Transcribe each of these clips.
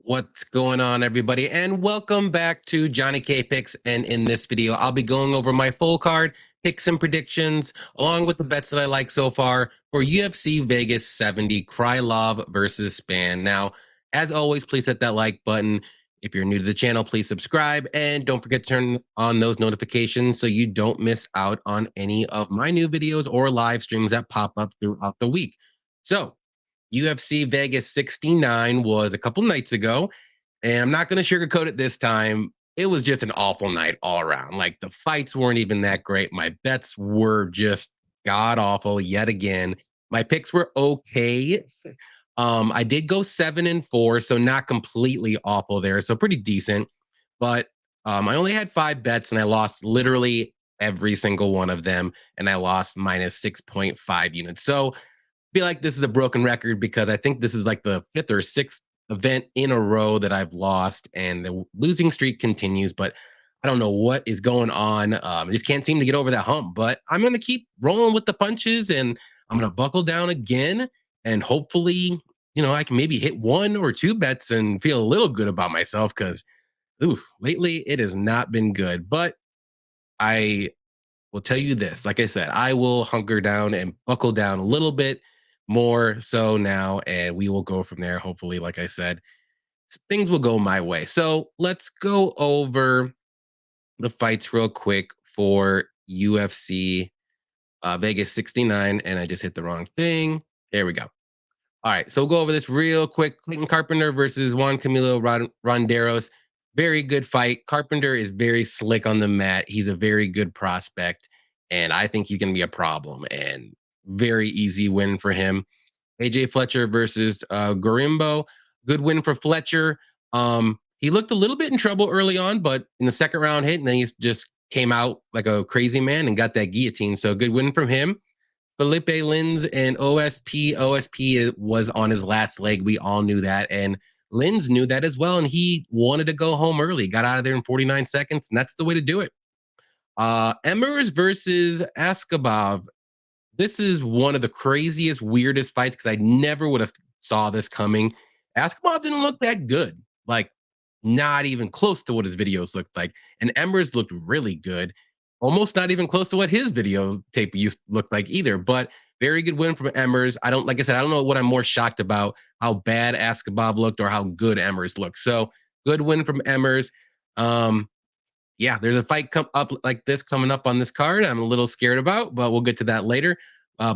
What's going on, everybody? And welcome back to Johnny K Picks. And in this video, I'll be going over my full card, picks and predictions, along with the bets that I like so far for UFC Vegas 70, Krylov versus Spann. Now, as always, please hit that like button. If you're new to the channel, please subscribe. And don't forget to turn on those notifications so you don't miss out on any of my new videos or live streams that pop up throughout the week. So, UFC Vegas 69 was a couple nights ago, and I'm not going to sugarcoat it this time. It was just an awful night all around. Like, the fights weren't even that great. My bets were just god awful yet again. My picks were okay. I did go 7-4, so not completely awful there. So pretty decent. But I only had 5 bets, and I lost literally every single one of them, and I lost minus 6.5 units. So feel like this is a broken record because I think this is like the 5th or 6th event in a row that I've lost, and the losing streak continues. But I don't know what is going on. I just can't seem to get over that hump. But I'm going to keep rolling with the punches, and I'm going to buckle down again, and hopefully, I can maybe hit 1 or 2 bets and feel a little good about myself because, lately it has not been good. But I will tell you this, like I said, I will hunker down and buckle down a little bit more so now, and we will go from there. Hopefully, like I said, things will go my way. So let's go over the fights real quick for UFC Vegas 69. And I just hit the wrong thing. There we go. All right, so we'll go over this real quick. Clayton Carpenter versus Juan Camilo Ronderos. Very good fight. Carpenter is very slick on the mat. He's a very good prospect, and I think he's going to be a problem. And very easy win for him. AJ Fletcher versus Gorimbo. Good win for Fletcher. He looked a little bit in trouble early on, but in the second round hit, and then he just came out like a crazy man and got that guillotine. So good win from him. Felipe Lins and OSP. OSP was on his last leg. We all knew that. And Lins knew that as well. And he wanted to go home early, got out of there in 49 seconds. And that's the way to do it. Emmers versus Askabov. This is one of the craziest, weirdest fights because I never would have saw this coming. Askabov didn't look that good. Like, not even close to what his videos looked like. And Embers looked really good. Almost not even close to what his video tape used to look like either. But very good win from Emmers. Like I said, I don't know what I'm more shocked about, how bad Askabov looked or how good Emmers looked. So good win from Emmers. Yeah, there's a fight come up like this coming up on this card. I'm a little scared about, but we'll get to that later.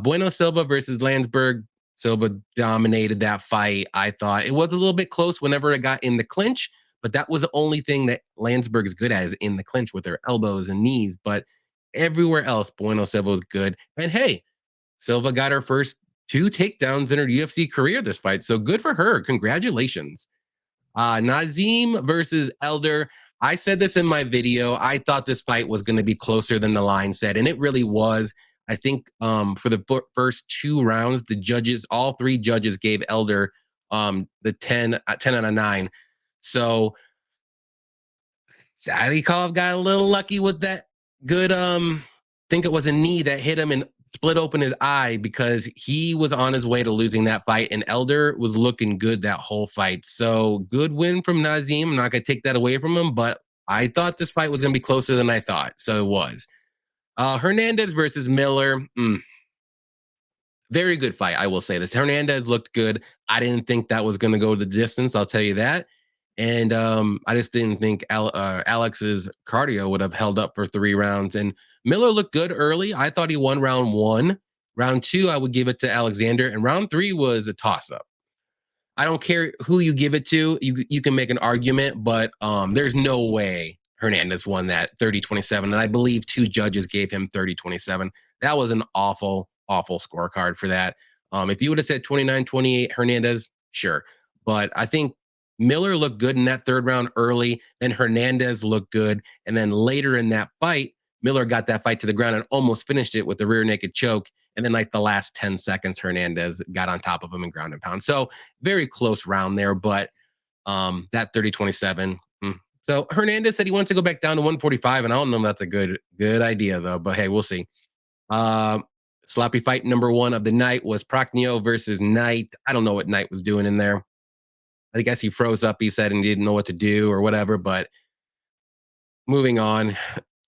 Bueno Silva versus Landsberg. Silva dominated that fight. I thought it was a little bit close whenever it got in the clinch, but that was the only thing that Landsberg is good at is in the clinch with her elbows and knees. But everywhere else, Bueno Silva was good. And hey, Silva got her first 2 takedowns in her UFC career this fight. So good for her. Congratulations. Nazim versus Elder. I said this in my video. I thought this fight was going to be closer than the line said, and it really was. I think for the first 2 rounds, the judges, all 3 judges gave Elder the 10 out of 9. So Sadikov got a little lucky with that good, think it was a knee that hit him and split open his eye because he was on his way to losing that fight, and Elder was looking good that whole fight. So good win from Nazim. I'm not going to take that away from him, but I thought this fight was going to be closer than I thought. So it was. Fernandes versus Miller. Very good fight, I will say this. Fernandes looked good. I didn't think that was going to go the distance, I'll tell you that. And I just didn't think Alex's cardio would have held up for 3 rounds. And Miller looked good early. I thought he won round 1. Round 2, I would give it to Alexander. And round 3 was a toss-up. I don't care who you give it to. You can make an argument, but there's no way Hernandez won that 30-27. And I believe 2 judges gave him 30-27. That was an awful, awful scorecard for that. If you would have said 29-28 Hernandez, sure. But I think Miller looked good in that 3rd round early. Then Hernandez looked good. And then later in that fight, Miller got that fight to the ground and almost finished it with the rear naked choke. And then like the last 10 seconds, Hernandez got on top of him and ground and pound. So very close round there, but that 30-27. So Hernandez said he wanted to go back down to 145, and I don't know if that's a good idea, though. But hey, we'll see. Sloppy fight number 1 of the night was Prochnio versus Knight. I don't know what Knight was doing in there. I guess he froze up, he said, and he didn't know what to do or whatever. But moving on.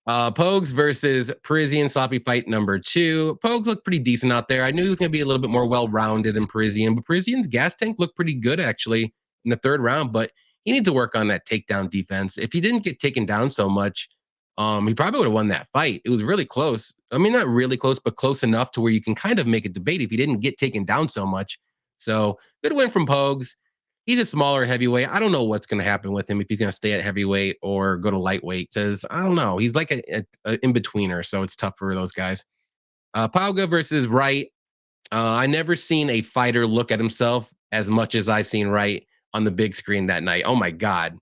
Pogues versus Parisian sloppy fight number 2. Pogues looked pretty decent out there. I knew he was going to be a little bit more well-rounded than Parisian, but Parisian's gas tank looked pretty good actually in the third round, but he needs to work on that takedown defense. If he didn't get taken down so much, he probably would have won that fight. It was really close. I mean, not really close, but close enough to where you can kind of make a debate if he didn't get taken down so much. So good win from Pogues. He's a smaller heavyweight. I don't know what's going to happen with him if he's going to stay at heavyweight or go to lightweight because I don't know. He's like a in-betweener, so it's tough for those guys. Pauga versus Wright. I never seen a fighter look at himself as much as I seen Wright on the big screen that night. Oh my God.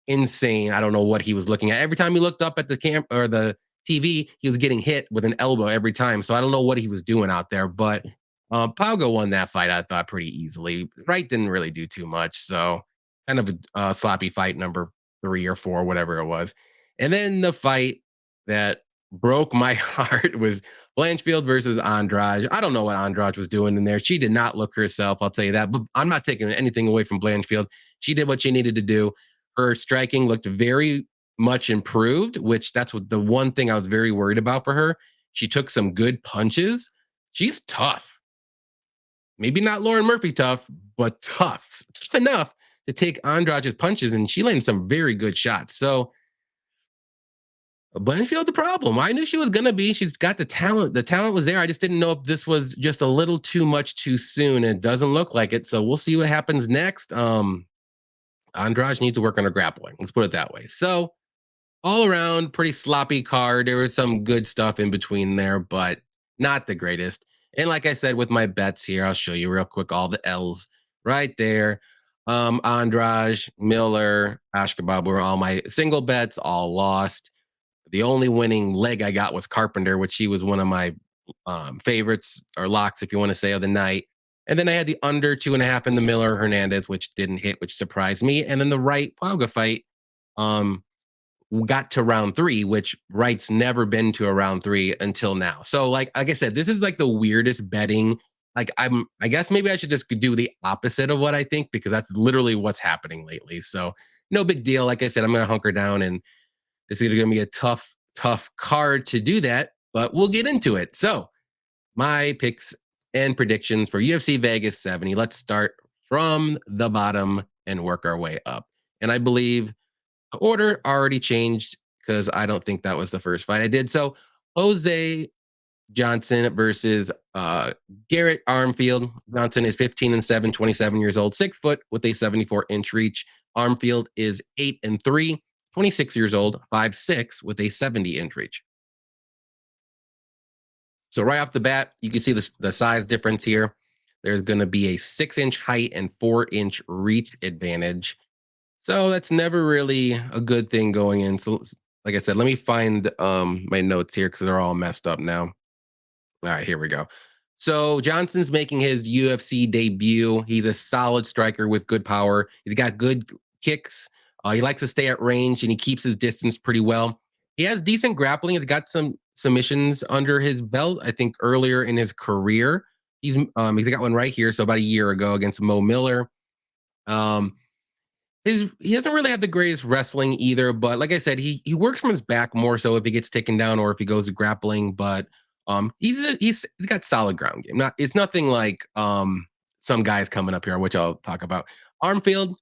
Insane. I don't know what he was looking at. Every time he looked up at the camp or the TV, he was getting hit with an elbow every time. So I don't know what he was doing out there, but Pauga won that fight, I thought, pretty easily. Wright didn't really do too much. So kind of a sloppy fight, number 3 or 4, whatever it was. And then the fight that broke my heart was Blanchfield versus Andrade. I don't know what Andrade was doing in there. She did not look herself, I'll tell you that. But I'm not taking anything away from Blanchfield. She did what she needed to do. Her striking looked very much improved, which that's what the one thing I was very worried about for her. She took some good punches. She's tough. Maybe not Lauren Murphy tough, but tough enough to take Andrade's punches, and she landed some very good shots. So Blanchfield's a problem. I knew she was gonna be. She's got the talent. The talent was there. I just didn't know if this was just a little too much too soon. It doesn't look like it. So we'll see what happens next. Andrade needs to work on her grappling. Let's put it that way. So all around, pretty sloppy card. There was some good stuff in between there, but not the greatest. And like I said, with my bets here, I'll show you real quick all the L's right there. Andrade, Miller, Ashkabab were all my single bets, all lost. The only winning leg I got was Carpenter, which he was one of my favorites or locks, if you want to say, of the night. And then I had the under 2.5 in the Miller Fernandes, which didn't hit, which surprised me. And then the Wright Pauga fight got to round 3, which Wright's never been to a round 3 until now. So like I said, this is like the weirdest betting. Like I guess maybe I should just do the opposite of what I think because that's literally what's happening lately. So no big deal. Like I said, I'm going to hunker down and it's going to be a tough card to do that, but we'll get into it. So my picks and predictions for UFC Vegas 70. Let's start from the bottom and work our way up. And I believe the order already changed because I don't think that was the first fight I did. So Jose Johnson versus Garrett Armfield. Johnson is 15-7, 27 years old, 6 foot with a 74-inch reach. Armfield is 8-3, 26 years old, 5'6 with a 70-inch reach. So right off the bat, you can see the size difference here. There's going to be a 6-inch height and 4-inch reach advantage. So that's never really a good thing going in. So like I said, let me find my notes here because they're all messed up now. All right, here we go. So Johnson's making his UFC debut. He's a solid striker with good power. He's got good kicks. He likes to stay at range and he keeps his distance pretty well. He has decent grappling. He's got some submissions under his belt, I think, earlier in his career. He's got one right here. So about a year ago against Mo Miller. He doesn't really have the greatest wrestling either, but like I said, he works from his back more so if he gets taken down or if he goes to grappling. But he's got solid ground game. It's nothing like some guys coming up here, which I'll talk about. Armfield,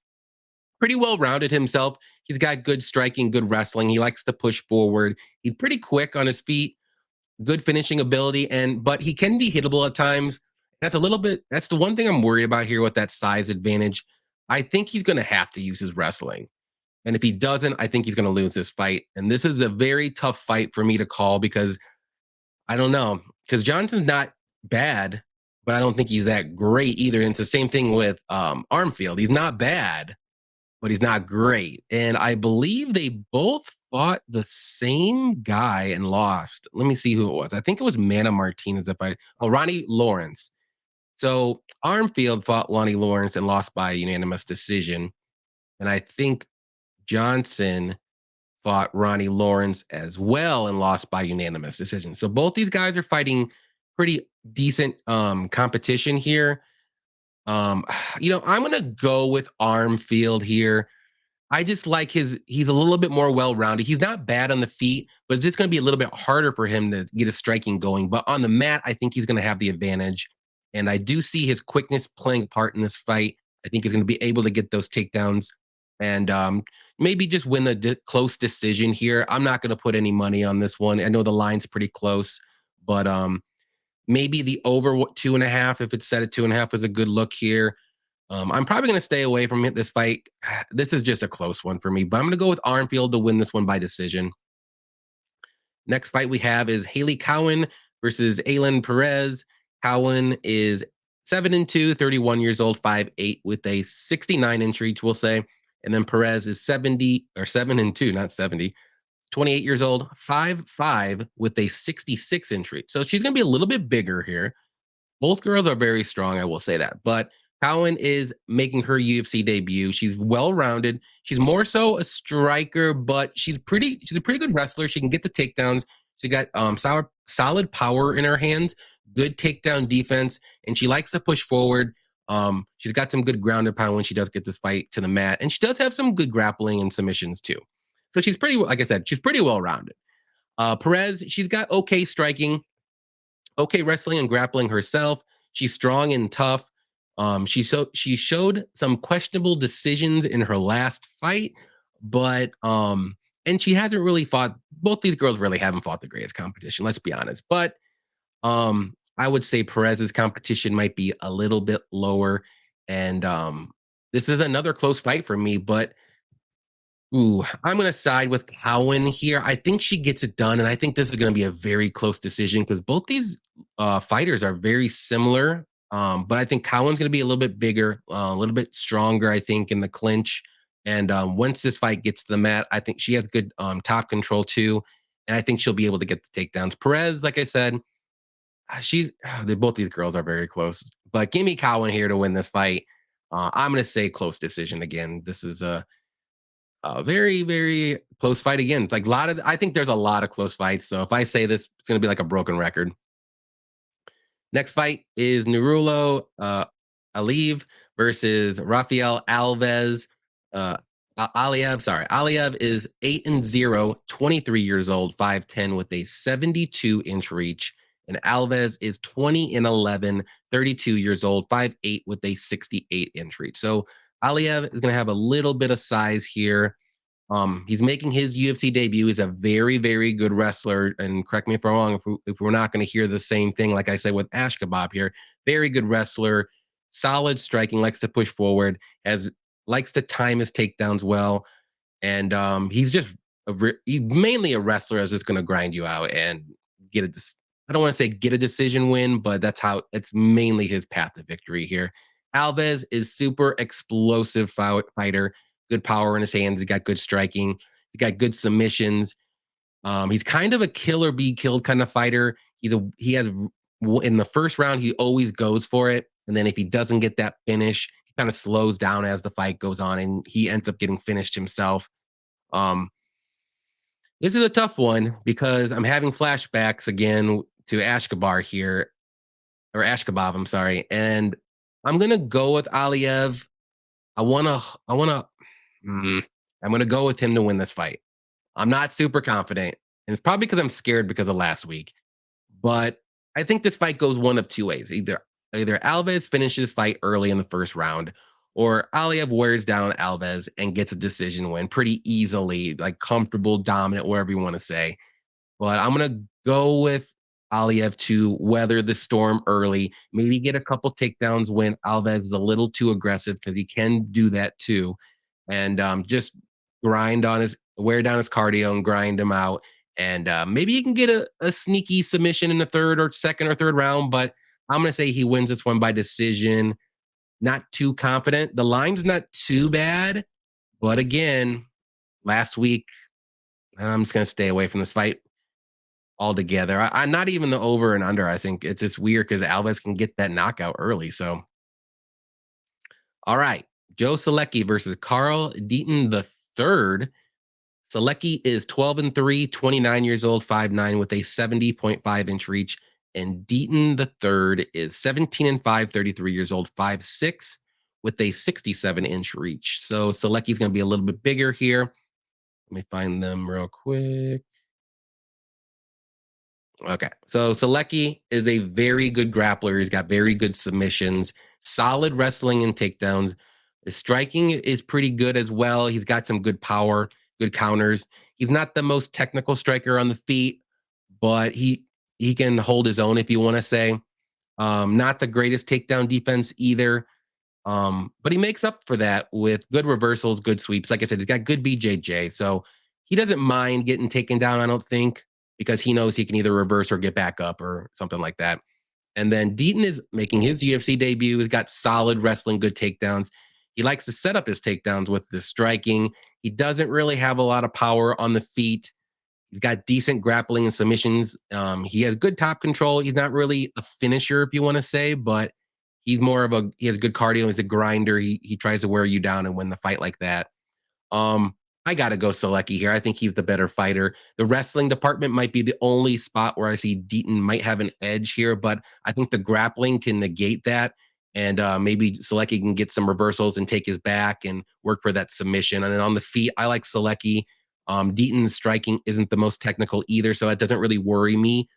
pretty well rounded himself. He's got good striking, good wrestling. He likes to push forward. He's pretty quick on his feet, good finishing ability, but he can be hittable at times. That's the one thing I'm worried about here with that size advantage. I think he's going to have to use his wrestling. And if he doesn't, I think he's going to lose this fight. And this is a very tough fight for me to call because I don't know. Because Johnson's not bad, but I don't think he's that great either. And it's the same thing with Armfield. He's not bad, but he's not great. And I believe they both fought the same guy and lost. Let me see who it was. I think it was Martinez. Ronnie Lawrence. So Armfield fought Lonnie Lawrence and lost by unanimous decision. And I think Johnson fought Ronnie Lawrence as well and lost by unanimous decision. So both these guys are fighting pretty decent competition here. Um, I'm gonna go with Armfield here. I just like he's a little bit more well-rounded. He's not bad on the feet, but it's just going to be a little bit harder for him to get his striking going. But on the mat, I think he's going to have the advantage. And I do see his quickness playing a part in this fight. I think he's going to be able to get those takedowns and maybe just win the close decision here. I'm not going to put any money on this one. I know the line's pretty close, but maybe the over 2.5, if it's set at 2.5, is a good look here. I'm probably going to stay away from this fight. This is just a close one for me, but I'm going to go with Armfield to win this one by decision. Next fight we have is Haley Cowan versus Aylin Perez. Cowan is 7-2, 31 years old, 5'8", with a 69-inch reach, we'll say. And then Perez is 7-2, not 70, 28 years old, 5'5", with a 66-inch reach. So she's going to be a little bit bigger here. Both girls are very strong, I will say that. But Cowan is making her UFC debut. She's well-rounded. She's more so a striker, but she's a pretty good wrestler. She can get the takedowns. She got solid power in her hands, good takedown defense, and she likes to push forward. She's got some good ground and pound when she does get this fight to the mat, and she does have some good grappling and submissions too. So she's pretty, like I said, she's pretty well-rounded. Perez, she's got okay striking, okay wrestling and grappling herself. She's strong and tough. She showed some questionable decisions in her last fight, but and she hasn't really fought. Both these girls really haven't fought the greatest competition. Let's be honest. But I would say Perez's competition might be a little bit lower, and this is another close fight for me. But I'm going to side with Cowan here. I think she gets it done, and I think this is going to be a very close decision because both these fighters are very similar. But I think Cowan's going to be a little bit bigger, a little bit stronger, I think, in the clinch. And once this fight gets to the mat, I think she has good top control too. And I think she'll be able to get the takedowns. Perez, like I said, both these girls are very close. But give me Cowan here to win this fight. I'm going to say close decision again. This is a very, very close fight again. It's like I think there's a lot of close fights. So if I say this, it's going to be like a broken record. Next fight is Nurulo Aliev versus Rafael Alves. Aliev, sorry. Aliev is 8-0, 23 years old, 5'10", with a 72-inch reach. And Alves is 20-11, 32 years old, 5'8", with a 68-inch reach. So Aliev is going to have a little bit of size here. He's making his UFC debut. He's a very, very good wrestler. And correct me if I'm wrong, if we're not going to hear the same thing, like I said with Ash Kebab here, very good wrestler, solid striking, likes to push forward, likes to time his takedowns well. And he's just he's mainly a wrestler that's just going to grind you out and I don't want to say get a decision win, but it's mainly his path to victory here. Alves is super explosive fighter, good power in his hands. He's got good striking. He's got good submissions. He's kind of a kill or be killed kind of fighter. He has in the first round, he always goes for it. And then if he doesn't get that finish, he kind of slows down as the fight goes on and he ends up getting finished himself. This is a tough one because I'm having flashbacks again to Ashkabar here, or Ashkabab, I'm sorry. And I'm going to go with Aliev. I'm going to go with him to win this fight. I'm not super confident. And it's probably because I'm scared because of last week. But I think this fight goes one of two ways. Either Alves finishes fight early in the first round, or Aliev wears down Alves and gets a decision win pretty easily, like comfortable, dominant, whatever you want to say. But I'm going to go with Aliev to weather the storm early, maybe get a couple takedowns when Alves is a little too aggressive because he can do that too. And just wear down his cardio and grind him out. And maybe he can get a sneaky submission in the second or third round. But I'm going to say he wins this one by decision. Not too confident. The line's not too bad. But again, last week, I'm just going to stay away from this fight altogether. I'm not even the over and under. I think it's just weird because Alves can get that knockout early. So, all right. Joe Solecki versus Carl Deaton III. Solecki is 12-3, 29 years old, 5'9", with a 70.5-inch reach. And Deaton III is 17-5, 33 years old, 5'6", with a 67-inch reach. So Solecki is going to be a little bit bigger here. Let me find them real quick. Okay, so Solecki is a very good grappler. He's got very good submissions, solid wrestling and takedowns. His striking is pretty good as well. He's got some good power, good counters. He's not the most technical striker on the feet, but he can hold his own, if you want to say. Not the greatest takedown defense either. But he makes up for that with good reversals, good sweeps. Like I said, he's got good BJJ. So he doesn't mind getting taken down, I don't think, because he knows he can either reverse or get back up or something like that. And then Deaton is making his UFC debut. He's got solid wrestling, good takedowns. He likes to set up his takedowns with the striking. He doesn't really have a lot of power on the feet. He's got decent grappling and submissions. He has good top control. He's not really a finisher, if you want to say, but he's more of he has good cardio. He's a grinder. He tries to wear you down and win the fight like that. I got to go Solecki here. I think he's the better fighter. The wrestling department might be the only spot where I see Deaton might have an edge here, but I think the grappling can negate that. And maybe Solecki can get some reversals and take his back and work for that submission. And then on the feet, I like Solecki. Deaton's striking isn't the most technical either, so it doesn't really worry me.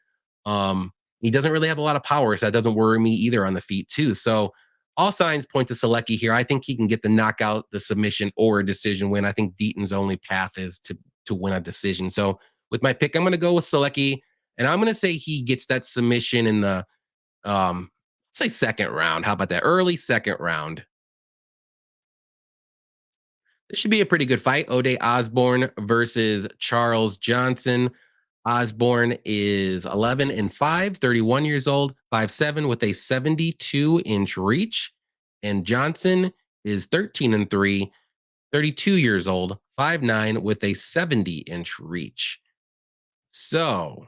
He doesn't really have a lot of power, so that doesn't worry me either on the feet too. So all signs point to Solecki here. I think he can get the knockout, the submission, or a decision win. I think Deaton's only path is to win a decision. So with my pick, I'm going to go with Solecki, and I'm going to say he gets that submission in the say second round. How about that? Early second round. This should be a pretty good fight. Osbourne versus Charles Johnson. Osbourne is 11-5, 31 years old, 5'7", with a 72-inch reach. And Johnson is 13-3, 32 years old, 5'9", with a 70-inch reach. So let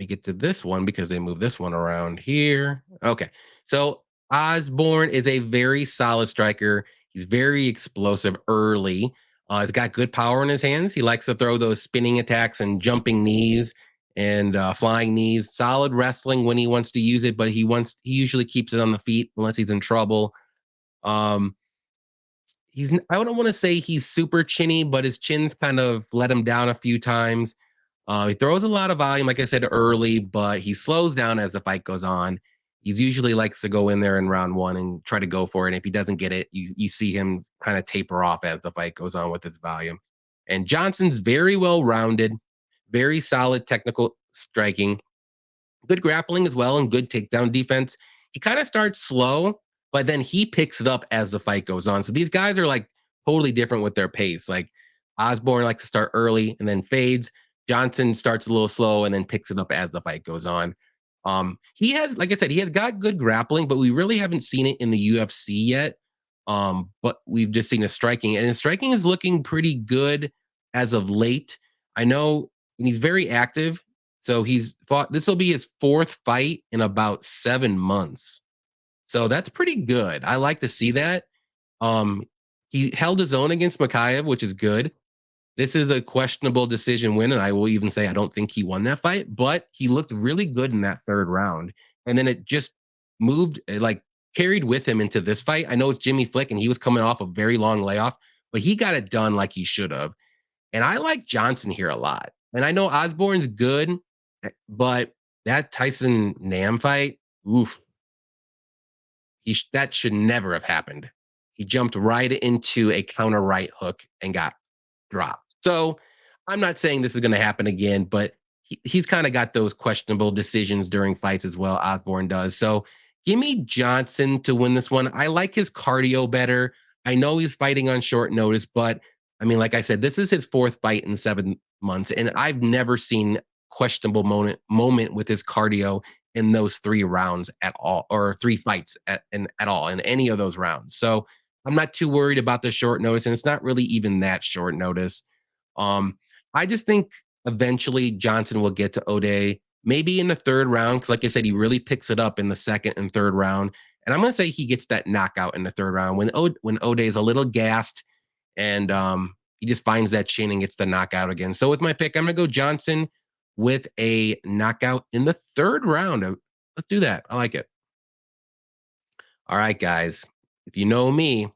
me get to this one because they move this one around here. Okay. So Osbourne is a very solid striker. He's very explosive early. He's got good power in his hands. He likes to throw those spinning attacks and jumping knees and flying knees. Solid wrestling when he wants to use it, but he usually keeps it on the feet unless he's in trouble. Um, I don't want to say he's super chinny, but his chin's kind of let him down a few times. He throws a lot of volume, like I said, early, but he slows down as the fight goes on. He's usually likes to go in there in round one and try to go for it. And if he doesn't get it, you see him kind of taper off as the fight goes on with his volume. And Johnson's very well rounded, very solid technical striking, good grappling as well, and good takedown defense. He kind of starts slow, but then he picks it up as the fight goes on. So these guys are like totally different with their pace. Like Osbourne likes to start early and then fades. Johnson starts a little slow and then picks it up as the fight goes on. He has, like I said, he has got good grappling, but we really haven't seen it in the UFC yet. But we've just seen his striking, and his striking is looking pretty good as of late. I know he's very active. So he's fought, this will be his fourth fight in about 7 months. So that's pretty good. I like to see that. He held his own against Makayev, which is good. This is a questionable decision win, and I will even say I don't think he won that fight, but he looked really good in that third round. And then it just moved, like carried with him into this fight. I know it's Jimmy Flick, and he was coming off a very long layoff, but he got it done like he should have. And I like Johnson here a lot. And I know Osborne's good, but that Tyson Nam fight, oof, that should never have happened. He jumped right into a counter right hook and got dropped. So I'm not saying this is going to happen again, but he's kind of got those questionable decisions during fights as well. Osbourne does. So give me Johnson to win this one. I like his cardio better. I know he's fighting on short notice, but I mean, like I said, this is his fourth fight in 7 months, and I've never seen questionable moment with his cardio in those 3 rounds at all, or 3 fights at all in any of those rounds. So I'm not too worried about the short notice, and it's not really even that short notice. I just think eventually Johnson will get to O'Day, maybe in the 3rd round, because like I said, he really picks it up in the 2nd and 3rd round. And I'm going to say he gets that knockout in the 3rd round when O'Day is a little gassed, and he just finds that chin and gets the knockout again. So with my pick, I'm going to go Johnson with a knockout in the 3rd round. Let's do that. I like it. All right, guys. If you know me,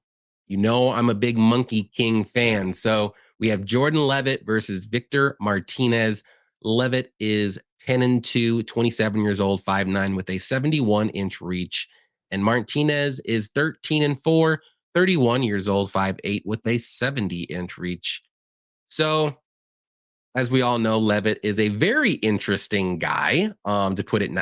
you know I'm a big Monkey King fan. So we have Jordan Leavitt versus Victor Martinez. Leavitt is 10-2, 27 years old, 5'9", with a 71-inch reach. And Martinez is 13-4, 31 years old, 5'8", with a 70-inch reach. So, as we all know, Leavitt is a very interesting guy, to put it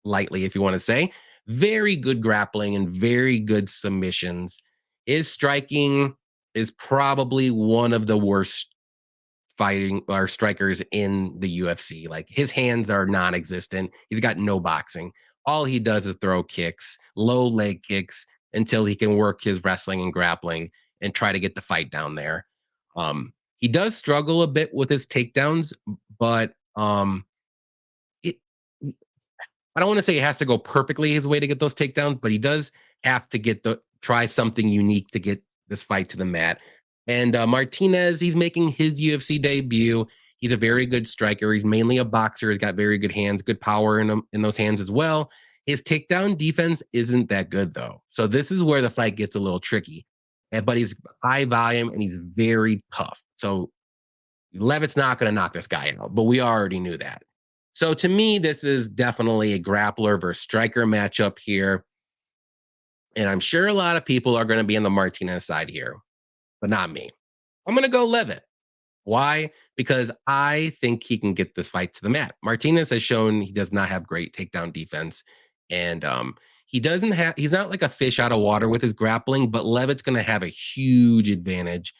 lightly, if you want to say. Very good grappling and very good submissions. His striking is probably one of the worst fighting or strikers in the UFC. Like, his hands are non-existent. He's got no boxing. All he does is throw kicks, low leg kicks, until he can work his wrestling and grappling and try to get the fight down there. He does struggle a bit with his takedowns, but it I don't want to say he has to go perfectly his way to get those takedowns, but he does have to try something unique to get this fight to the mat. And Martinez, he's making his UFC debut. He's a very good striker. He's mainly a boxer. He's got very good hands, good power in those hands as well. His takedown defense isn't that good, though. So this is where the fight gets a little tricky. But he's high volume and he's very tough. So Leavitt's not going to knock this guy out, but we already knew that. So to me, this is definitely a grappler versus striker matchup here. And I'm sure a lot of people are going to be on the Martinez side here, but not me. I'm going to go Leavitt. Why? Because I think he can get this fight to the mat. Martinez has shown he does not have great takedown defense. And he's not like a fish out of water with his grappling, but Leavitt's going to have a huge advantage.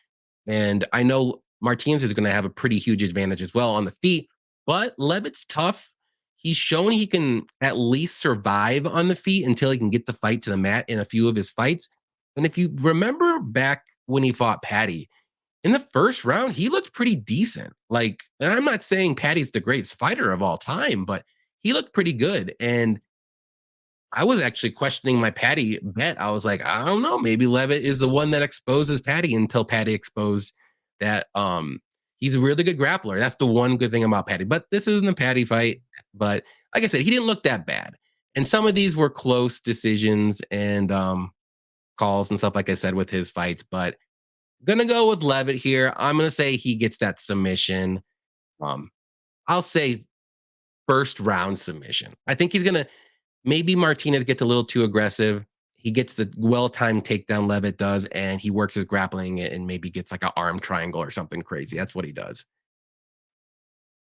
And I know Martinez is going to have a pretty huge advantage as well on the feet, but Leavitt's tough. He's shown he can at least survive on the feet until he can get the fight to the mat in a few of his fights. And if you remember back when he fought Patty, in the 1st round, he looked pretty decent. Like, and I'm not saying Patty's the greatest fighter of all time, but he looked pretty good. And I was actually questioning my Patty bet. I was like, I don't know, maybe Leavitt is the one that exposes Patty, until Patty exposed that he's a really good grappler. That's the one good thing about Patty. But this isn't a Patty fight. But like I said, he didn't look that bad. And some of these were close decisions and calls and stuff, like I said, with his fights. But gonna go with Leavitt here. I'm gonna say he gets that submission. I'll say 1st round submission. I think he's gonna. Maybe Martinez gets a little too aggressive. He gets the well-timed takedown, Leavitt does, and he works his grappling and maybe gets like an arm triangle or something crazy. That's what he does.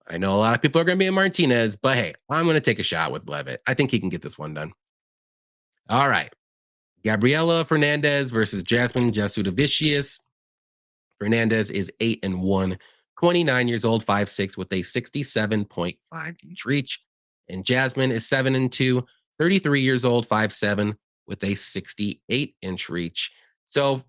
I know a lot of people are going to be in Martinez, but hey, I'm going to take a shot with Leavitt. I think he can get this one done. All right. Gabriela Fernandes versus Jasmine Jasudavicius. Fernandes is 8-1, 29 years old, 5'6", with a 67.5-inch reach. And Jasmine is 7-2, 33 years old, 5'7", with a 68-inch reach. So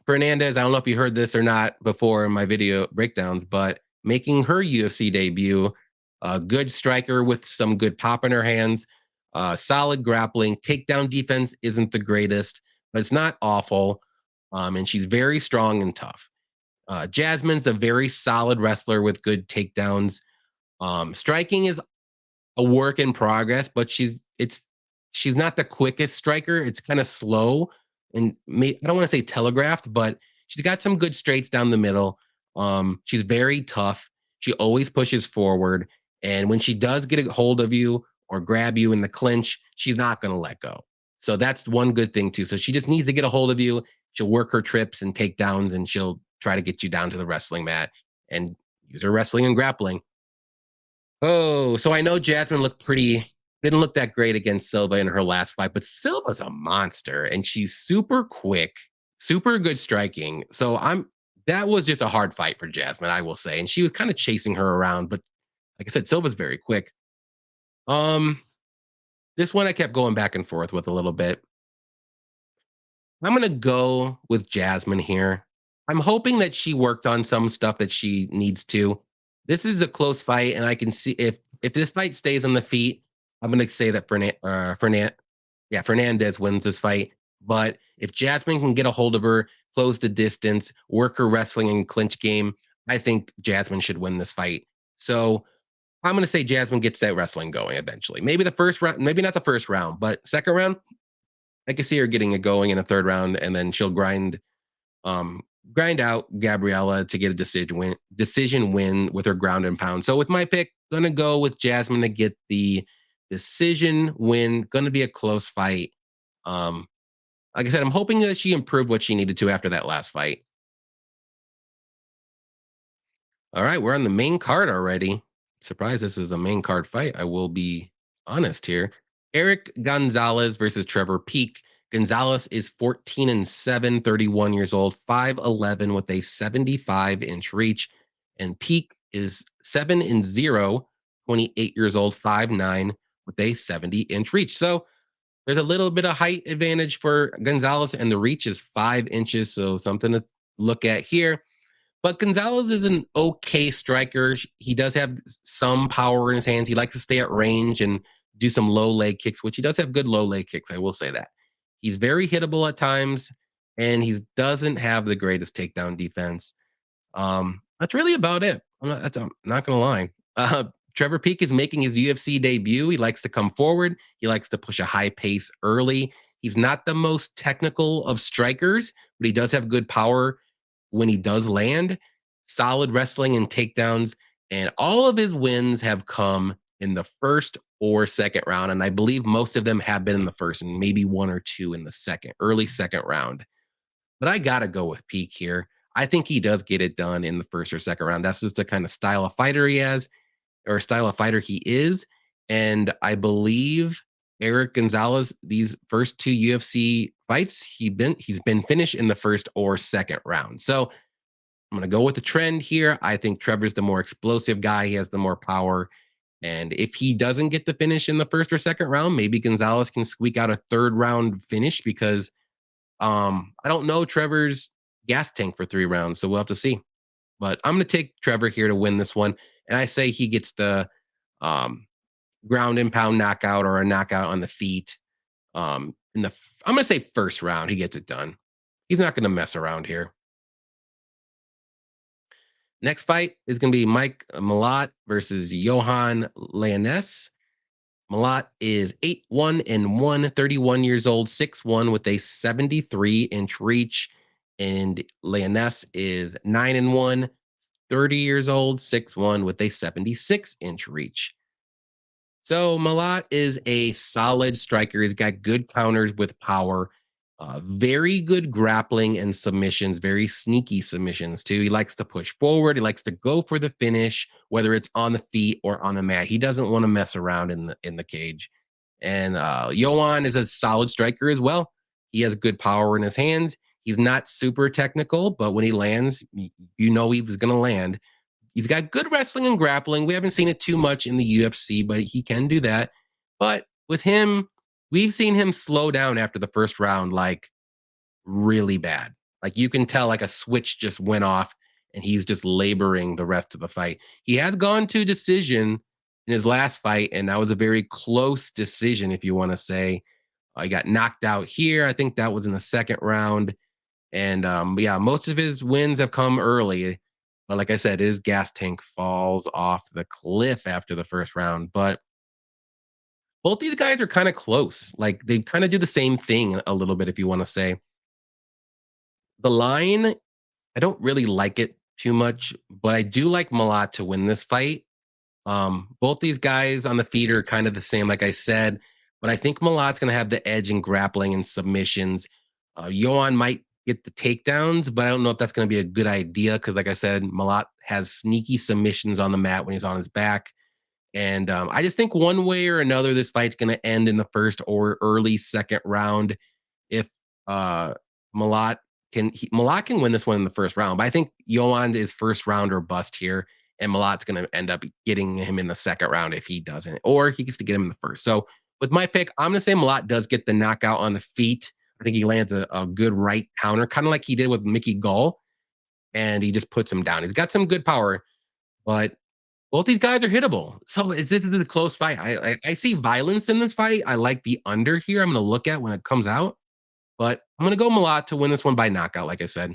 Fernandes, I don't know if you heard this or not before in my video breakdowns, but making her UFC debut, a good striker with some good pop in her hands, solid grappling. Takedown defense isn't the greatest, but it's not awful. And she's very strong and tough. Jasmine's a very solid wrestler with good takedowns. Striking is a work in progress, but she's not the quickest striker. It's kind of slow, and I don't want to say telegraphed, but she's got some good straights down the middle. She's very tough. She always pushes forward, and when she does get a hold of you or grab you in the clinch, she's not going to let go. So that's one good thing too. So she just needs to get a hold of you. She'll work her trips and takedowns, and she'll try to get you down to the wrestling mat and use her wrestling and grappling. Oh, so I know Jasmine didn't look that great against Silva in her last fight, but Silva's a monster and she's super quick, super good striking. So that was just a hard fight for Jasmine, I will say. And she was kind of chasing her around, but like I said, Silva's very quick. This one I kept going back and forth with a little bit. I'm going to go with Jasmine here. I'm hoping that she worked on some stuff that she needs to. This is a close fight, and I can see if this fight stays on the feet, I'm going to say that Fernandes wins this fight. But if Jasmine can get a hold of her, close the distance, work her wrestling and clinch game, I think Jasmine should win this fight. So I'm going to say Jasmine gets that wrestling going eventually. Maybe the first round, maybe not the first round, but second round, I can see her getting it going in the third round, and then she'll um, grind out Gabriella to get a decision win with her ground and pound. So with my pick, gonna go with Jasmine to get the decision win. Gonna be a close fight. Um, like I said, I'm hoping that she improved what she needed to after that last fight. All right, we're on the main card already. Surprised this is a main card fight. I will be honest here. Eric Gonzalez versus Trevor Peek. Gonzalez is 14 and 7, 31 years old, 5'11 with a 75-inch reach. And Peek is 7 and 0, 28 years old, 5'9 with a 70-inch reach. So there's a little bit of height advantage for Gonzalez, and the reach is 5 inches. So something to look at here. But Gonzalez is an okay striker. He does have some power in his hands. He likes to stay at range and do some low leg kicks, which he does have good low leg kicks. I will say that. He's very hittable at times, and he doesn't have the greatest takedown defense. That's really about it. I'm not going to lie. Trevor Peek is making his UFC debut. He likes to come forward. He likes to push a high pace early. He's not the most technical of strikers, but he does have good power when he does land, solid wrestling and takedowns. And all of his wins have come in the first or second round. And I believe most of them have been in the first and maybe one or two in the second, early second round. But I got to go with Peak here. I think he does get it done in the first or second round. That's just the kind of style of fighter he has, or style of fighter he is. And I believe Eric Gonzalez, these first two UFC fights, he's been finished in the first or second round. So I'm going to go with the trend here. I think Trevor's the more explosive guy. He has the more power. And if he doesn't get the finish in the first or second round, maybe Gonzalez can squeak out a third round finish because I don't know Trevor's gas tank for 3 rounds. So we'll have to see. But I'm going to take Trevor here to win this one. And I say he gets the ground and pound knockout or a knockout on the feet. I'm going to say first round, he gets it done. He's not going to mess around here. Next fight is going to be Mike Malott versus Johan Lainesse. Malott is 8-1 and 1, 31 years old, 6'1 with a 73-inch reach. And Lainesse is 9 and 1, 30 years old, 6'1 with a 76-inch reach. So Malott is a solid striker. He's got good counters with power, very good grappling and submissions, very sneaky submissions too. He likes to push forward. He likes to go for the finish, whether it's on the feet or on the mat. He doesn't want to mess around in the cage. And Johan is a solid striker as well. He has good power in his hands. He's not super technical, but when he lands, you know he's going to land. He's got good wrestling and grappling. We haven't seen it too much in the UFC, but he can do that. But with him, we've seen him slow down after the first round, like really bad. Like you can tell, like a switch just went off and he's just laboring the rest of the fight. He has gone to decision in his last fight, and that was a very close decision, if you want to say. He got knocked out here. I think that was in the second round. And yeah, most of his wins have come early. But like I said, his gas tank falls off the cliff after the first round. But both these guys are kind of close. Like they kind of do the same thing a little bit, if you want to say. The line, I don't really like it too much, but I do like Malott to win this fight. Both these guys on the feet are kind of the same, like I said, but I think Malott's going to have the edge in grappling and submissions. Johan might get the takedowns, but I don't know if that's going to be a good idea because, like I said, Malott has sneaky submissions on the mat when he's on his back. And I just think one way or another, this fight's going to end in the first or early second round. If Malott Malott can win this one in the first round, but I think Johan is first round or bust here, and Malott's going to end up getting him in the second round if he doesn't, or he gets to get him in the first. So with my pick, I'm going to say Malott does get the knockout on the feet. I think he lands a good right counter, kind of like he did with Mickey Gall, and he just puts him down. He's got some good power, but both these guys are hittable. So this is a close fight. I see violence in this fight. I like the under here. I'm going to look at when it comes out, but I'm going to go Malott to win this one by knockout, like I said.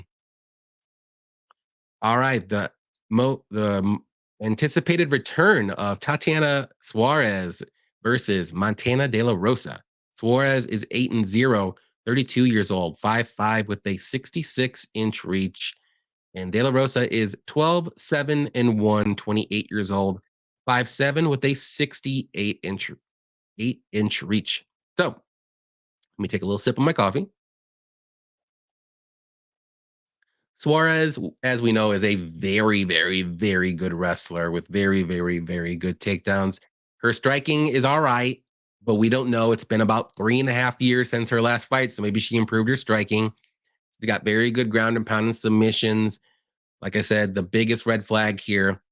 All right, the anticipated return of Tatiana Suarez versus Montana De La Rosa. Suarez is 8-0, 32 years old, 5'5" with a 66-inch reach. And De La Rosa is 12-7-1, 28 years old, 5'7" with a 68-inch reach. So let me take a little sip of my coffee. Suarez, as we know, is a very, very, very good wrestler with very, very, very good takedowns. Her striking is all right, but we don't know. It's been about 3.5 years since her last fight, so maybe she improved her striking. We got very good ground and pound and submissions. Like I said, the biggest red flag here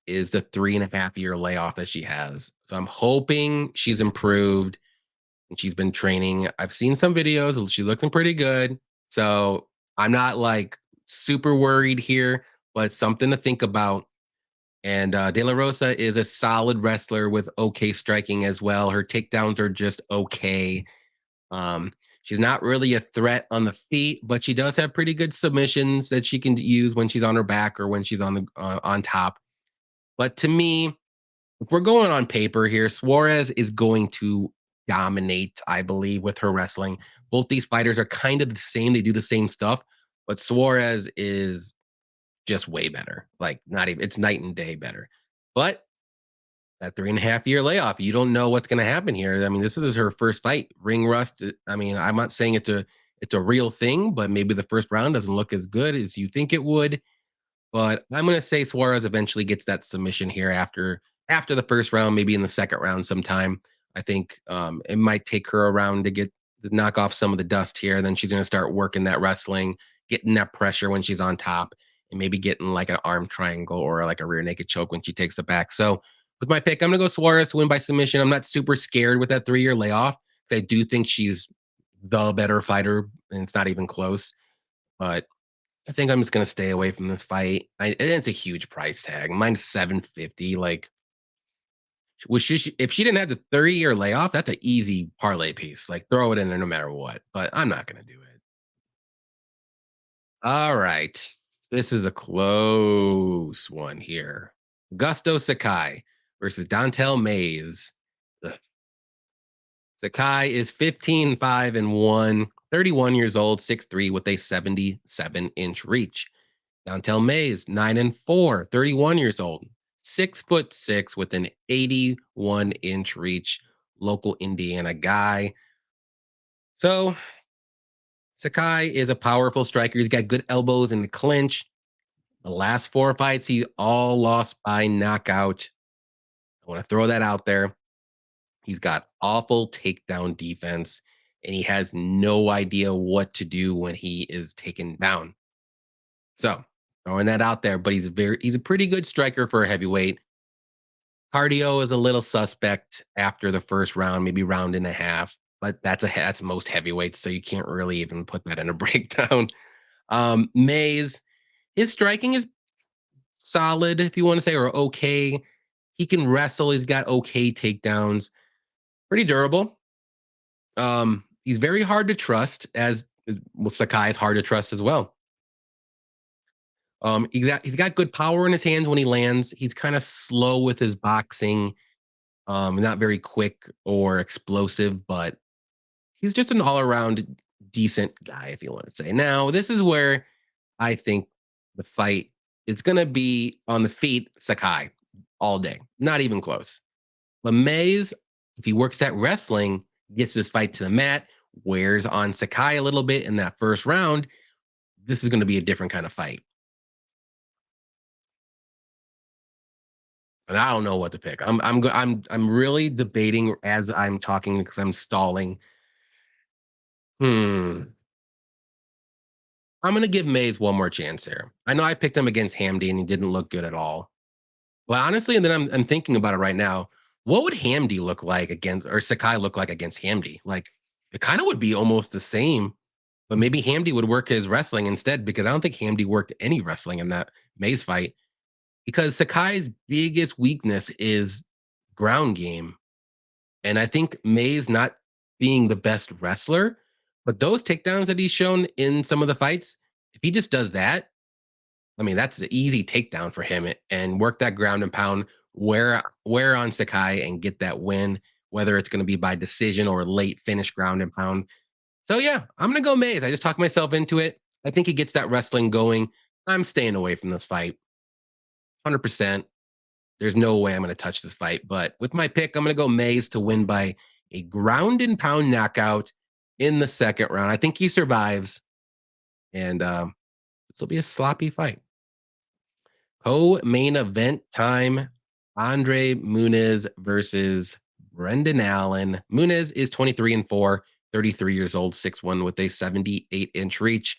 is the 3.5 year layoff that she has. So I'm hoping she's improved and she's been training. I've seen some videos. She's looking pretty good. So I'm not like super worried here, but something to think about. And De La Rosa is a solid wrestler with okay striking as well. Her takedowns are just okay. Um, she's not really a threat on the feet, but she does have pretty good submissions that she can use when she's on her back or when she's on top. But to me, if we're going on paper here, Suarez is going to dominate, I believe, with her wrestling. Both these fighters are kind of the same. They do the same stuff, but Suarez is just way better. Like, not even, it's night and day better. But that 3.5 year layoff, you don't know what's going to happen here. I mean, this is her first fight. Ring rust. I mean, I'm not saying it's a real thing, but maybe the first round doesn't look as good as you think it would. But I'm going to say Suarez eventually gets that submission here after the first round, maybe in the second round sometime. I think it might take her a round to knock off some of the dust here. Then she's going to start working that wrestling, getting that pressure when she's on top, and maybe getting like an arm triangle or like a rear naked choke when she takes the back. So with my pick, I'm going to go Suarez to win by submission. I'm not super scared with that 3 year layoff because I do think she's the better fighter, and it's not even close. But I think I'm just gonna stay away from this fight. It's a huge price tag. Mine's 750. Like, if she didn't have the 3 year layoff, that's an easy parlay piece. Like, throw it in there no matter what. But I'm not gonna do it. All right, this is a close one here. Gusto Sakai versus Dontel Mays. Ugh. Sakai is 15-5-1, 31 years old, 6'3" with a 77-inch reach. Dontel Mays, 9-4, 31 years old, 6'6" with an 81-inch reach, local Indiana guy. So Sakai is a powerful striker. He's got good elbows in the clinch. The last 4 fights, he all lost by knockout. I want to throw that out there. He's got awful takedown defense, and he has no idea what to do when he is taken down. So throwing that out there, but he's a pretty good striker for a heavyweight. Cardio is a little suspect after the first round, maybe round and a half, but that's most heavyweights, so you can't really even put that in a breakdown. Mays, his striking is solid, if you want to say, or okay. He can wrestle. He's got okay takedowns. Pretty durable. He's very hard to trust, as well, Sakai is hard to trust as well. He's got good power in his hands when he lands. He's kind of slow with his boxing. Not very quick or explosive, but he's just an all-around decent guy, if you want to say. Now, this is where I think the fight is going to be on the feet, Sakai, all day. Not even close. But Mays, if he works that wrestling, gets this fight to the mat, wears on Sakai a little bit in that first round, this is going to be a different kind of fight. And I don't know what to pick. I'm really debating as I'm talking because I'm stalling. Hmm. I'm gonna give Mays one more chance here. I know I picked him against Hamdy and he didn't look good at all. Well, honestly, and then I'm thinking about it right now. What would Hamdy look like against, or Sakai look like against Hamdy? Like, it kind of would be almost the same, but maybe Hamdy would work his wrestling instead because I don't think Hamdy worked any wrestling in that Mays fight because Sakai's biggest weakness is ground game. And I think Mays not being the best wrestler, but those takedowns that he's shown in some of the fights, if he just does that, I mean, that's an easy takedown for him and work that ground and pound, wear on Sakai and get that win, whether it's going to be by decision or late finish ground and pound. So yeah, I'm gonna go Mays. I just talked myself into it. I think he gets that wrestling going. I'm staying away from this fight, 100%. There's no way I'm gonna touch this fight. But with my pick, I'm gonna go Mays to win by a ground and pound knockout in the second round. I think he survives, and this will be a sloppy fight. Co-main event time: Andre Muniz versus Brendan Allen. Muniz is 23-4, 33 years old, 6'1" with a 78-inch reach.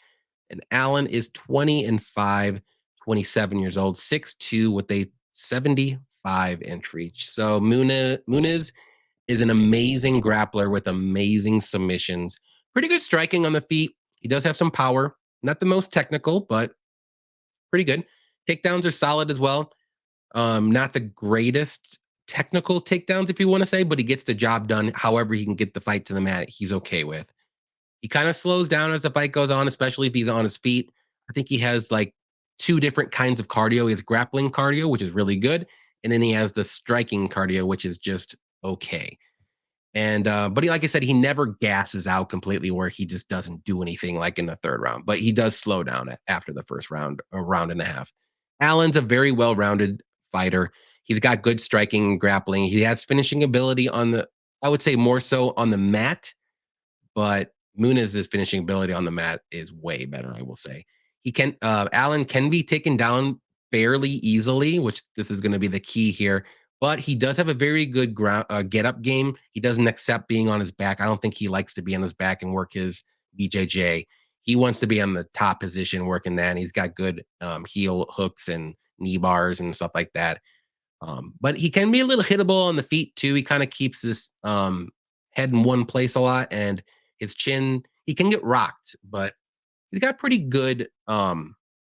And Allen is 20-5, 27 years old, 6'2" with a 75-inch reach. So Muniz is an amazing grappler with amazing submissions. Pretty good striking on the feet. He does have some power. Not the most technical, but pretty good. Takedowns are solid as well. Not the greatest technical takedowns, if you want to say, but he gets the job done. However, he can get the fight to the mat, he's okay with. He kind of slows down as the fight goes on, especially if he's on his feet. I think he has like two different kinds of cardio. He has grappling cardio, which is really good, and then he has the striking cardio, which is just okay. And but like I said, he never gasses out completely where he just doesn't do anything like in the third round. But he does slow down after the first round, a round and a half. Allen's a very well-rounded fighter. He's got good striking and grappling. He has finishing ability on the, I would say more so on the mat, but Muniz's finishing ability on the mat is way better, I will say. Allen can be taken down fairly easily, which this is going to be the key here. But he does have a very good get up game. He doesn't accept being on his back. I don't think he likes to be on his back and work his BJJ. He wants to be on the top position working that. And he's got good heel hooks and knee bars and stuff like that. But he can be a little hittable on the feet too. He kind of keeps his head in one place a lot, and his chin, he can get rocked, but he's got pretty good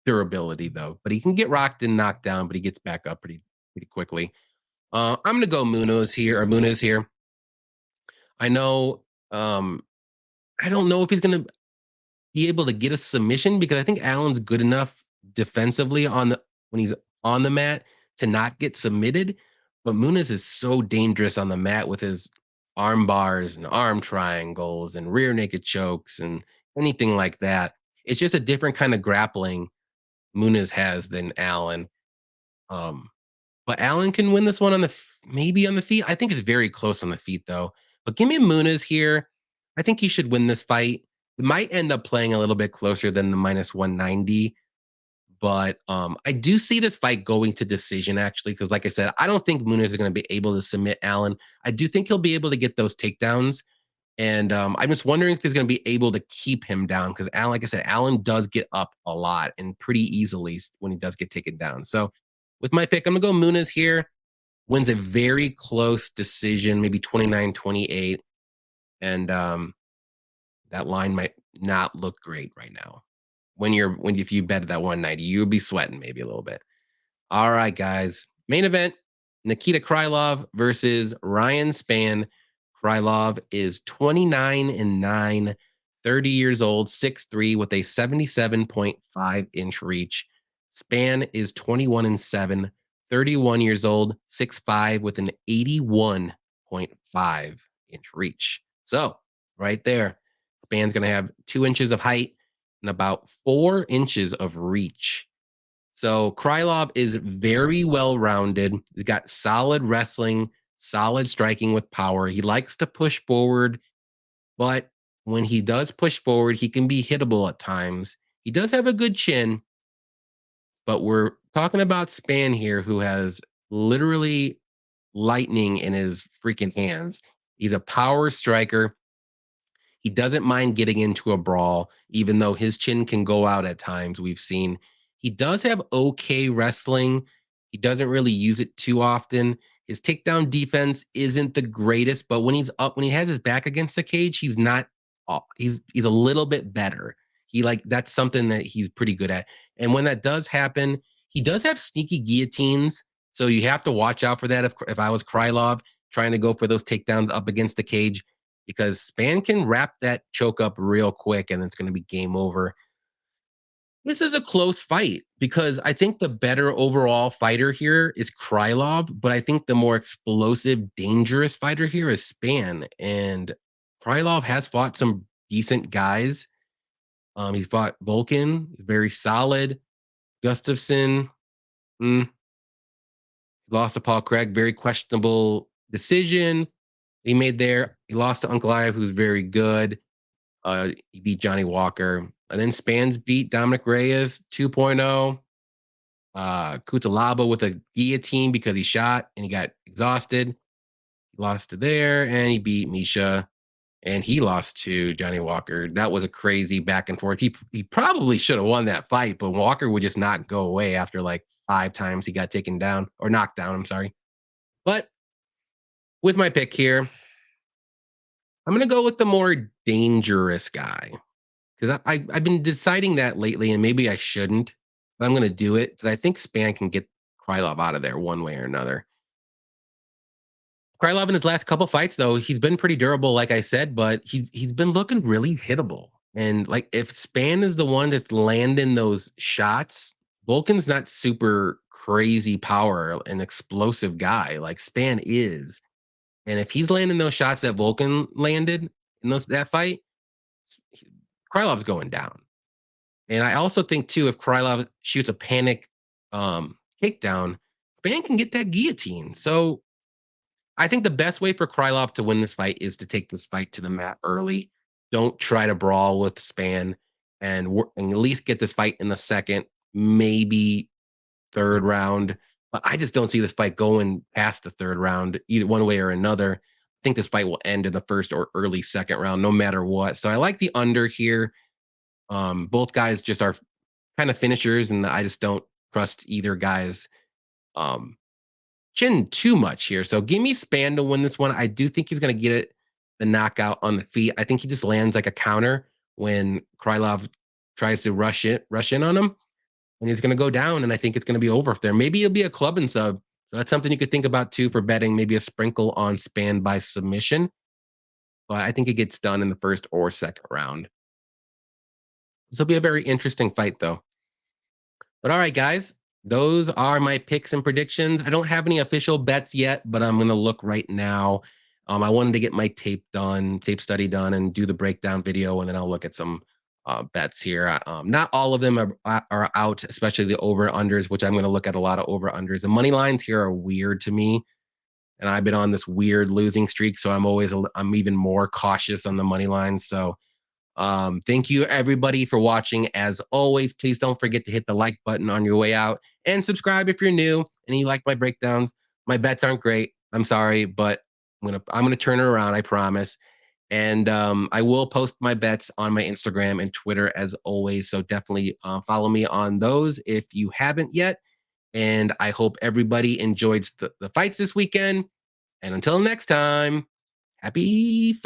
durability though. But he can get rocked and knocked down, but he gets back up pretty quickly. I'm gonna go Muniz here. I know I don't know if he's gonna be able to get a submission because I think Allen's good enough defensively when he's on the mat to not get submitted. But Muniz is so dangerous on the mat with his arm bars and arm triangles and rear naked chokes and anything like that. It's just a different kind of grappling Muniz has than Allen. Um, but Allen can win this one maybe on the feet. I think it's very close on the feet though. But give me Muniz here. I think he should win this fight. It might end up playing a little bit closer than the minus 190. But I do see this fight going to decision actually, because like I said, I don't think Muniz is going to be able to submit Allen. I do think he'll be able to get those takedowns. And I'm just wondering if he's going to be able to keep him down because Allen, like I said, Allen does get up a lot and pretty easily when he does get taken down. So with my pick, I'm going to go Muniz here. Wins a very close decision, maybe 29-28. And that line might not look great right now. If you bet at that 190, you'll be sweating maybe a little bit. All right, guys. Main event: Nikita Krylov versus Ryan Spann. Krylov is 29-9, 30 years old, 6'3", with a 77.5-inch reach. Spann is 21-7, 31 years old, 6'5", with an 81.5-inch reach. So, right there, Spann's going to have 2 inches of height and about 4 inches of reach. So Krylov is very well-rounded. He's got solid wrestling, solid striking with power. He likes to push forward, but when he does push forward, he can be hittable at times. He does have a good chin, but we're talking about Spann here, who has literally lightning in his freaking hands. He's a power striker. He doesn't mind getting into a brawl, even though his chin can go out at times. We've seen he does have okay wrestling. He doesn't really use it too often. His takedown defense isn't the greatest, but when he has his back against the cage, he's not. He's a little bit better. That's something that he's pretty good at. And when that does happen, he does have sneaky guillotines. So you have to watch out for that. If I was Krylov trying to go for those takedowns up against the cage, because Spann can wrap that choke up real quick and it's going to be game over. This is a close fight. because I think the better overall fighter here is Krylov, but I think the more explosive, dangerous fighter here is Spann. And Krylov has fought some decent guys. He's fought Volkan, he's very solid. Gustafsson, lost to Paul Craig, very questionable decision he made there. He lost to Uncle Aliev, who's very good. He beat Johnny Walker. And then Spans beat Dominic Reyes 2.0. Kutalaba with a guillotine because he shot and he got exhausted. He lost to there, and he beat Misha, and he lost to Johnny Walker. That was a crazy back and forth. He probably should have won that fight, but Walker would just not go away after like 5 times he got taken down or knocked down. I'm sorry. But with my pick here, I'm going to go with the more dangerous guy because I've been deciding that lately, and maybe I shouldn't, but I'm going to do it because I think Spann can get Krylov out of there one way or another. Krylov in his last couple fights, though, he's been pretty durable, like I said, but he's been looking really hittable. And like if Spann is the one that's landing those shots, Volkan's not super crazy power and explosive guy like Spann is. And if he's landing those shots that Volkan landed in that fight, Krylov's going down. And I also think too, if Krylov shoots a panic takedown, Spann can get that guillotine. So I think the best way for Krylov to win this fight is to take this fight to the mat early. Don't try to brawl with Spann, and at least get this fight in the second, maybe third round. But I just don't see this fight going past the third round, either one way or another. I think this fight will end in the first or early second round, no matter what. So I like the under here. Both guys just are kind of finishers, and I just don't trust either guy's chin too much here. So give me Spann to win this one. I do think he's going to get it the knockout on the feet. I think he just lands like a counter when Krylov tries to rush in on him, and he's going to go down, and I think it's going to be over there. Maybe it'll be a club and sub. So that's something you could think about too for betting, maybe a sprinkle on Spann by submission. But I think it gets done in the first or second round. This will be a very interesting fight, though. But all right, guys, those are my picks and predictions. I don't have any official bets yet, but I'm going to look right now. I wanted to get my tape study done, and do the breakdown video, and then I'll look at some bets here. Not all of them are out, especially the over-unders, which I'm going to look at a lot of over-unders. The money lines here are weird to me, and I've been on this weird losing streak, so I'm even more cautious on the money lines. So thank you everybody for watching. As always, please don't forget to hit the like button on your way out, and subscribe if you're new and you like my breakdowns. My bets aren't great, I'm sorry, but I'm gonna turn it around, I promise. And I will post my bets on my Instagram and Twitter as always, so definitely follow me on those if you haven't yet. And I hope everybody enjoyed the fights this weekend, and until next time, happy fighting.